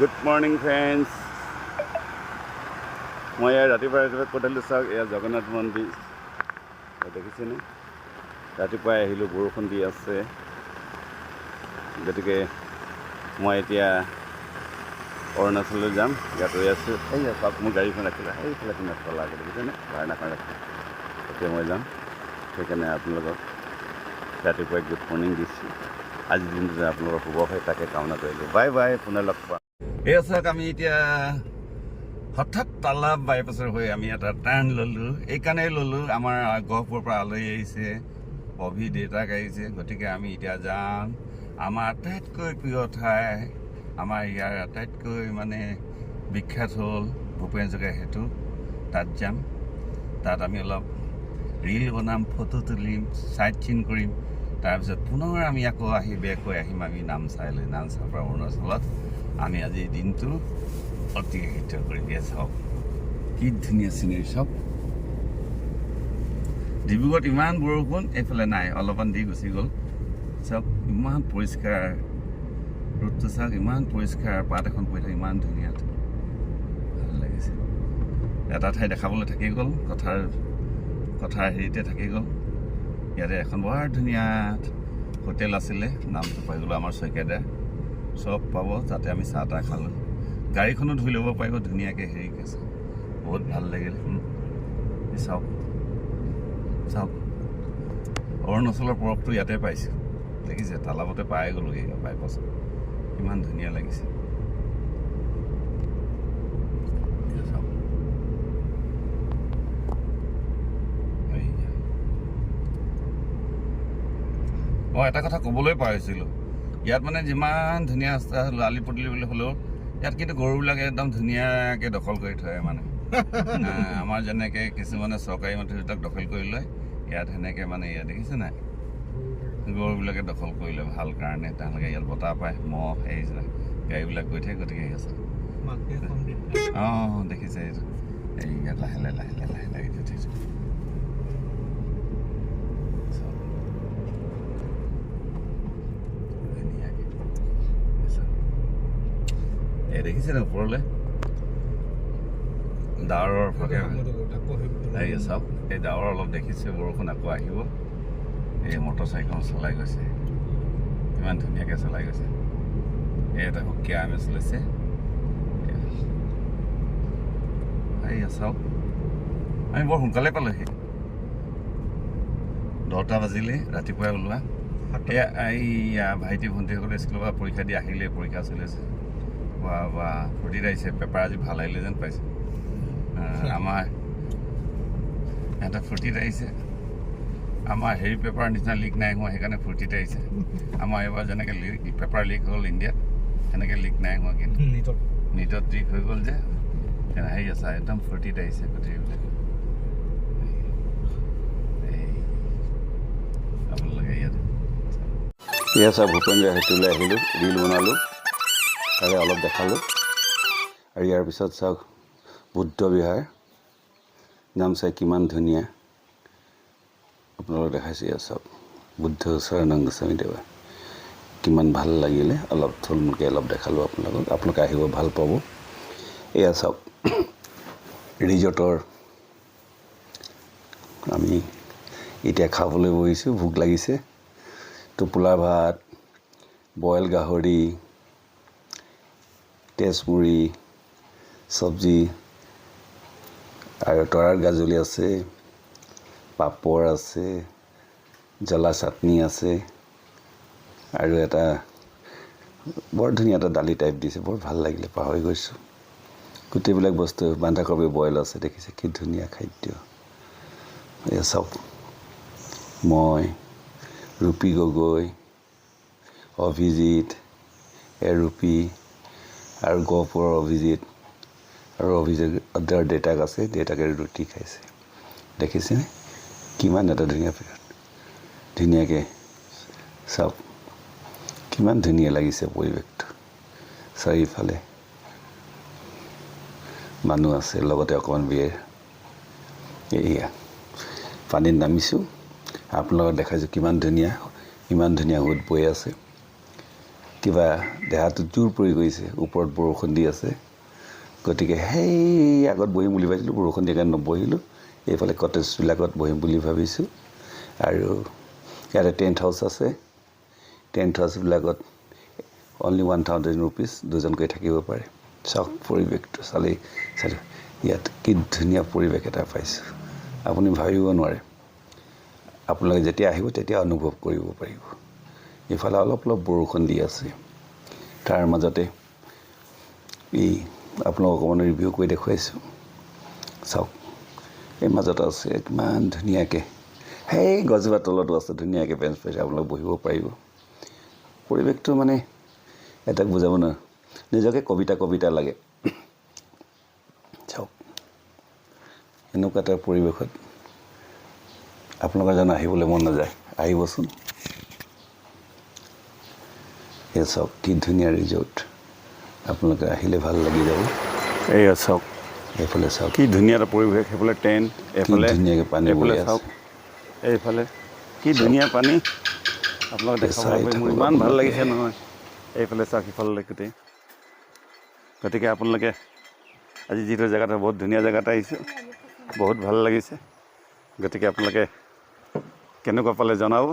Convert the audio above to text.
Good morning friends. মই ৰাতিপুৱা ক'ত আহিলোঁ চাওক, এয়া জগন্নাথ মন্দিৰ দেখিছেনে? ৰাতিপুৱাই আহিলোঁ, বৰষুণ দি আছে, গতিকে মই এতিয়া অৰুণাচললৈ যাম। ইয়াত ৰৈ আছোঁ। এই চাওক মোৰ গাড়ীখন ৰাখিলে সেইফালে কিনে চলাকৈ দেখিছেনে? ভাড়াখন ৰাখি এতিয়া মই যাম। সেইকাৰণে আপোনালোকক ৰাতিপুৱাই গুড মৰ্ণিং দিছোঁ। আজিৰ দিনটো যে আপোনালোকৰ শুভ হয় তাকে কামনা কৰিলোঁ। বাই বাই, পুনৰ লগ পাম। এই চাওক, আমি এতিয়া হঠাৎ তালাব বাইপাছৰ হৈ আমি এটা টাৰ্ণ ল'লোঁ। এইকাৰণেই ল'লোঁ, আমাৰ গহপুৰৰ পৰা আলহী আহিছে, অভি দেউতাক আহিছে। গতিকে আমি এতিয়া যাম আমাৰ আটাইতকৈ প্ৰিয় ঠাই, আমাৰ ইয়াৰ আটাইতকৈ বিখ্যাত হ'ল ভূপেন হাজৰিকা সেতু। তাত যাম। তাত আমি অলপ ৰীল বনাম, ফটো তুলিম, চাইট চিন কৰিম। তাৰপিছত পুনৰ আমি আকৌ বেক হৈ আহিম আমি নামচাইলৈ। নামচাইৰ পৰা অৰুণাচলত আমি আজি দিনটো অতিবাহিত কৰিম। চাওক কি ধুনীয়া চিনেৰী, চাওক। ডিব্ৰুগড়ত ইমান বৰষুণ, এইফালে নাই, অলপমান দি গুচি গ'ল। চাওক ইমান পৰিষ্কাৰ ৰ'দটো, চাওক ইমান পৰিষ্কাৰ, পাত এখন পৰি থাকে, ইমান ধুনীয়া, ভাল লাগিছে। এটা ঠাই দেখাবলৈ থাকি গ'ল, কথাৰ হেৰিতে থাকি গ'ল। ইয়াতে এখন বৰ ধুনীয়া হোটেল আছিলে, নামটো পাই গ'লোঁ, আমাৰ শইকীয়াদাৰ। চব পাব, তাতে আমি চাহ তাহ খালোঁ। গাড়ীখনো ধুই ল'ব পাৰিব ধুনীয়াকৈ, হেৰি আছে, বহুত ভাল লাগিল। চাওক চাওক, অৰুণাচলৰ পৰফটো ইয়াতে পাইছোঁ, দেখিছে? তালাবতে পাই গ'লোগৈ বাইপাছত, ইমান ধুনীয়া লাগিছে। মই এটা কথা ক'বলৈ পাৰিছিলোঁ, ইয়াত যিমান ধুনীয়া ৰাস্তা লালি পদূলি বুলি হ'লেও ইয়াত কিন্তু গৰুবিলাকে একদম ধুনীয়াকৈ দখল কৰি থয়। আমাৰ যেনেকৈ কিছুমানে চৰকাৰী মাটিবিলাক দখল কৰি লয়, ইয়াত সেনেকৈ ইয়াত দেখিছে নাই, গৰুবিলাকে দখল কৰি লয় ভাল কাৰণে। তেওঁলোকে ইয়াত বতাহ পায়, মহ এই গাড়ীবিলাক গৈ থাকে, গতিকে আছে। অঁ দেখিছে, এই ইয়াত লাহে লাহে লাহে লাহে লাহে লাহে উঠিছোঁ। এই দেখিছে ন ওপৰলৈ ডাৱৰৰ ফাকে চাওক, এই ডাৱৰ অলপ দেখিছে, বৰষুণ আকৌ আহিব। এই মটৰ চাইকেল চলাই গৈছে, ইমান ধুনীয়াকৈ চলাই গৈছে। এই এটা সুকীয়া আমেজ লৈছে। এই চাওক, আমি বৰ সোনকালে পালোহি, 10টা বাজিলে ৰাতিপুৱাই ওলোৱা। এইয়া ভাইটি ভণ্টিসকলে স্কুলৰ পৰা পৰীক্ষা দি আহিলে, পৰীক্ষা চলি আছে। বা ফূৰ্তিত আহিছে, পেপাৰ আজি ভাল আহিলে যেন পাইছে। আমাৰ সিহঁতে ফূৰ্তিত আহিছে, আমাৰ হেৰি পেপাৰ নিচিনা লিক নাই হোৱা, সেইকাৰণে ফূৰ্তিত আহিছে। আমাৰ এইবাৰ যেনেকৈ পেপাৰ লিক হ'ল ইণ্ডিয়াত, সেনেকৈ লিক নাই হোৱা, কিন্তু নীটত লিক হৈ গ'ল যে, হেৰি আছে, একদম ফূৰ্তিত আহিছে গোটেইবিলাক। আপোনালোকে ইয়াত চাওক, ভূপেন সেতুলৈ আহিলোঁ, ৰীল বনালোঁ, তাৰে অলপ দেখালোঁ। আৰু ইয়াৰ পিছত চাওক বুদ্ধ বিহাৰ, নামচাই কিমান ধুনীয়া, আপোনালোকক দেখাইছোঁ। ইয়াত চাওক বুদ্ধ শৰণং গোস্বামী দেৱা, কিমান ভাল লাগিলে। অলপ থুলমূলকৈ অলপ দেখালোঁ আপোনালোকক, আপোনালোকে আহিব, ভাল পাব। এয়া চাওক ৰিজৰ্টৰ, আমি এতিয়া খাবলৈ বহিছোঁ, ভোক লাগিছে। টোপোলা ভাত, বইল গাহৰি, তেজমুৰি চব্জি, আৰু তৰাৰ গাজলি আছে, পাপৰ আছে, জ্বলা চাটনি আছে, আৰু এটা বৰ ধুনীয়া এটা দালি টাইপ দিছে, বৰ ভাল লাগিলে, পাহৰি গৈছোঁ। গোটেইবিলাক বস্তু, বন্ধাকবি বইল আছে, দেখিছে কি ধুনীয়া খাদ্য। এয়া চাওক, মই, ৰূপী গগৈ, অভিজিত, ৰূপী আৰু গহপুৰৰ অভিজিত, আৰু অভিজিতৰ দেউতাক আছে, দেউতাকে ৰুটি খাইছে, দেখিছেনে? কিমান এটা ধুনীয়াকৈ চাওক, কিমান ধুনীয়া লাগিছে পৰিৱেশটো। চাৰিওফালে মানুহ আছে, লগতে অকণমান বিয়েৰ। এয়া পানীত নামিছোঁ, আপোনালোকক দেখাইছোঁ কিমান ধুনীয়া সোঁত বৈ আছে। কিবা দেহাটো জোৰ পৰি গৈছে, ওপৰত বৰষুণ দি আছে। গতিকে সেই আগত বহিম বুলি ভাবিছিলোঁ, বৰষুণ দিয়া কাৰণে নবহিলোঁ। এইফালে কটেজবিলাকত বহিম বুলি ভাবিছোঁ। আৰু ইয়াতে টেণ্ট হাউচ আছে। টেণ্ট হাউচবিলাকত অনলি 1000 rupees দুজনকৈ থাকিব পাৰে। চাওক পৰিৱেশটো চালেই ইয়াত কি ধুনীয়া পৰিৱেশ এটা পাইছোঁ, আপুনি ভাবিব নোৱাৰে। আপোনালোকে যেতিয়া আহিব তেতিয়া অনুভৱ কৰিব পাৰিব। ইফালে অলপ অলপ বৰষুণ দি আছে, তাৰ মাজতে আপোনালোকক অকণমান ৰিভিউ কৰি দেখুৱাইছোঁ। চাওক এই মাজত আছে কিমান ধুনীয়াকৈ, সেই গছজোপা তলতো আছে ধুনীয়াকৈ বেঞ্চ পাইছে, আপোনালোক বহিব পাৰিব। পৰিৱেশটো মানে এটাক বুজাব নোৱাৰে, নিজকে কবিতা লাগে। চাওক এনেকুৱা এটা পৰিৱেশত আপোনালোকৰ জানো আহিবলৈ মন নাযায়? আহিবচোন। এই চাওক কি ধুনীয়া ৰিজৰ্ট, আপোনালোকে আহিলে ভাল লাগি যাব। এইয়া চাওক এইফালে চাওক কি ধুনীয়া এটা পৰিৱেশ, সেইফালে টেণ্ট, এইফালে ধুনীয়াকৈ পানী বৈ এইফালে আছে। চাওক এইফালে কি ধুনীয়া পানী, আপোনালোকে দেখাব চাই পাৰি। মোৰ থাকক ইমান ভাল আপোনালোকে। লাগিছে নহয়। এইফালে চাওক সিফালে গোটেই। গতিকে আপোনালোকে আজি যিটো জেগাত বহুত ধুনীয়া জেগাত আহিছোঁ, বহুত ভাল লাগিছে। গতিকে আপোনালোকে কেনেকুৱা পালে জনাব।